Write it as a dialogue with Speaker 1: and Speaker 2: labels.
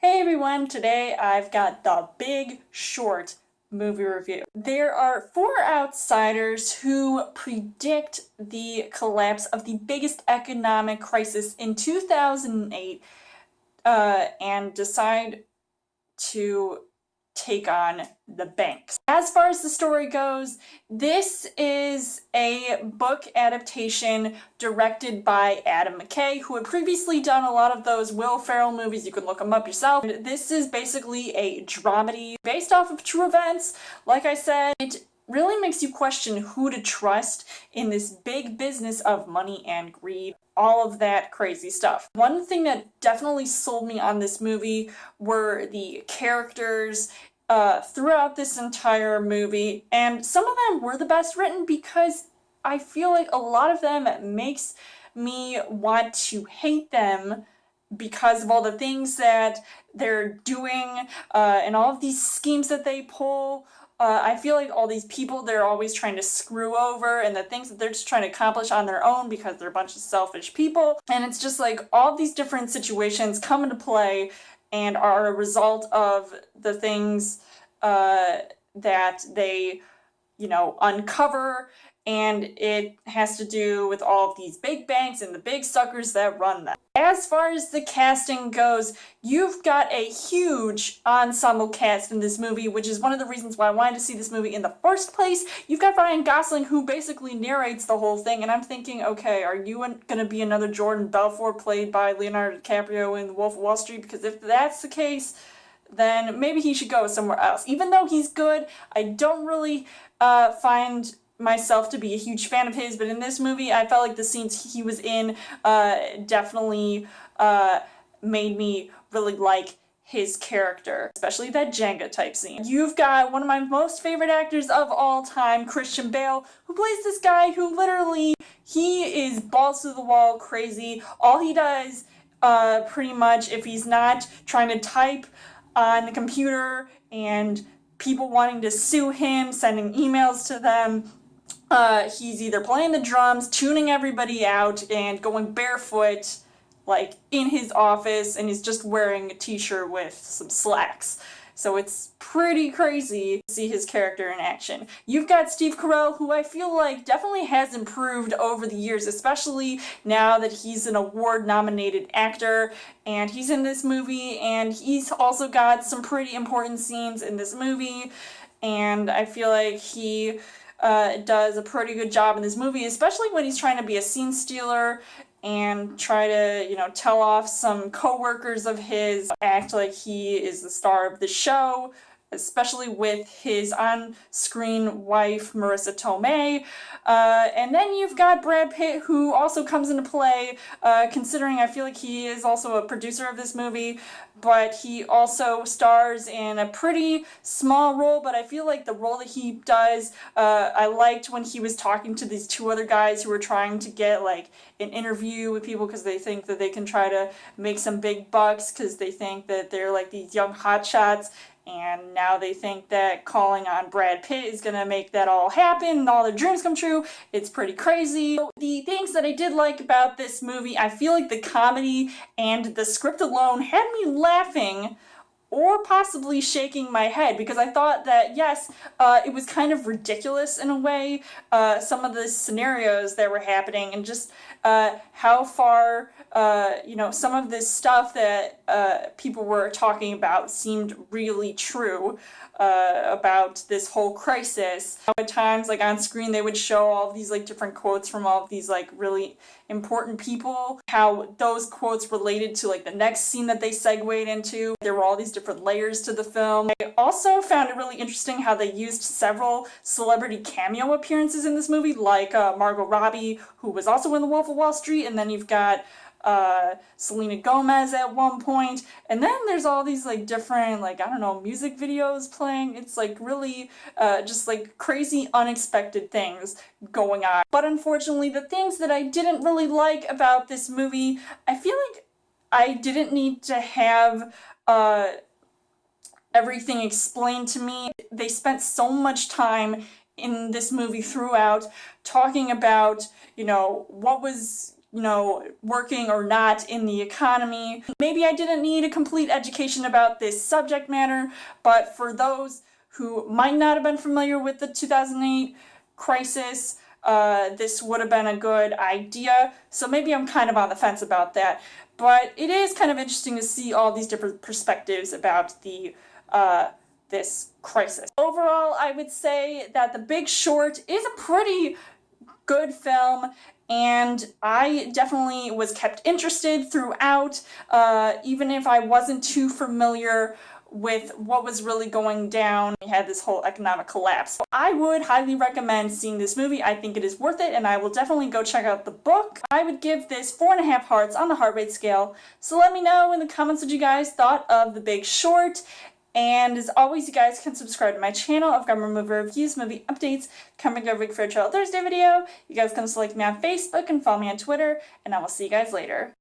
Speaker 1: Hey everyone, today I've got The Big Short movie review. There are four outsiders who predict the collapse of the biggest economic crisis in 2008 and decide to take on the banks. As far as the story goes, this is a book adaptation directed by Adam McKay, who had previously done a lot of those Will Ferrell movies. You can look them up yourself. This is basically a dramedy based off of true events. Like I said, it really makes you question who to trust in this big business of money and greed, all of that crazy stuff. One thing that definitely sold me on this movie were the characters throughout this entire movie, and some of them were the best written because I feel like a lot of them makes me want to hate them because of all the things that they're doing and all of these schemes that they pull. I feel like all these people they're always trying to screw over, and the things that they're just trying to accomplish on their own because they're a bunch of selfish people. And it's just like all these different situations come into play and are a result of the things that they, uncover. And it has to do with all of these big banks and the big suckers that run them. As far as the casting goes, you've got a huge ensemble cast in this movie, which is one of the reasons why I wanted to see this movie in the first place. You've got Ryan Gosling, who basically narrates the whole thing, and I'm thinking, okay, are you going to be another Jordan Belfort played by Leonardo DiCaprio in The Wolf of Wall Street? Because if that's the case, then maybe he should go somewhere else. Even though he's good, I don't really find myself to be a huge fan of his, but in this movie I felt like the scenes he was in definitely made me really like his character, especially that Jenga type scene. You've got one of my most favorite actors of all time, Christian Bale, who plays this guy who literally, he is balls to the wall crazy. All he does pretty much, if he's not trying to type on the computer and people wanting to sue him, sending emails to them, he's either playing the drums, tuning everybody out, and going barefoot, like, in his office, and he's just wearing a t-shirt with some slacks. So it's pretty crazy to see his character in action. You've got Steve Carell, who I feel like definitely has improved over the years, especially now that he's an award-nominated actor, and he's in this movie, and he's also got some pretty important scenes in this movie, and I feel like he does a pretty good job in this movie, especially when he's trying to be a scene stealer and try to, tell off some co-workers of his, act like he is the star of the show, especially with his on-screen wife, Marissa Tomei. And then you've got Brad Pitt, who also comes into play, considering I feel like he is also a producer of this movie, but he also stars in a pretty small role, but I feel like the role that he does, I liked when he was talking to these two other guys who were trying to get, like, an interview with people because they think that they can try to make some big bucks because they think that they're, like, these young hotshots. And now they think that calling on Brad Pitt is going to make that all happen and all their dreams come true. It's pretty crazy. So the things that I did like about this movie, I feel like the comedy and the script alone had me laughing or possibly shaking my head, because I thought that, yes, it was kind of ridiculous in a way, some of the scenarios that were happening, and just how far, some of this stuff that people were talking about seemed really true about this whole crisis. At times, like, on screen, they would show all of these, like, different quotes from all of these, like, really important people, how those quotes related to, like, the next scene that they segued into. There were all these different layers to the film. I also found it really interesting how they used several celebrity cameo appearances in this movie, like Margot Robbie, who was also in The Wolf of Wall Street, and then you've got Selena Gomez at one point, and then there's all these, like, different, like, I don't know, music videos playing. It's, like, really just, like, crazy unexpected things going on. But unfortunately, the things that I didn't really like about this movie, I feel like I didn't need to have everything explained to me. They spent so much time in this movie throughout talking about, what was working or not in the economy. Maybe I didn't need a complete education about this subject matter, but for those who might not have been familiar with the 2008 crisis, this would have been a good idea. So maybe I'm kind of on the fence about that. But it is kind of interesting to see all these different perspectives about this crisis. Overall, I would say that The Big Short is a pretty good film, and I definitely was kept interested throughout, even if I wasn't too familiar with what was really going down. We had this whole economic collapse. So I would highly recommend seeing this movie. I think it is worth it, and I will definitely go check out the book. I would give this 4.5 hearts on the heart rate scale. So let me know in the comments what you guys thought of The Big Short. And as always, you guys can subscribe to my channel. I've got more movie reviews, movie updates coming every week for a Trail Thursday video. You guys can select me on Facebook and follow me on Twitter, and I will see you guys later.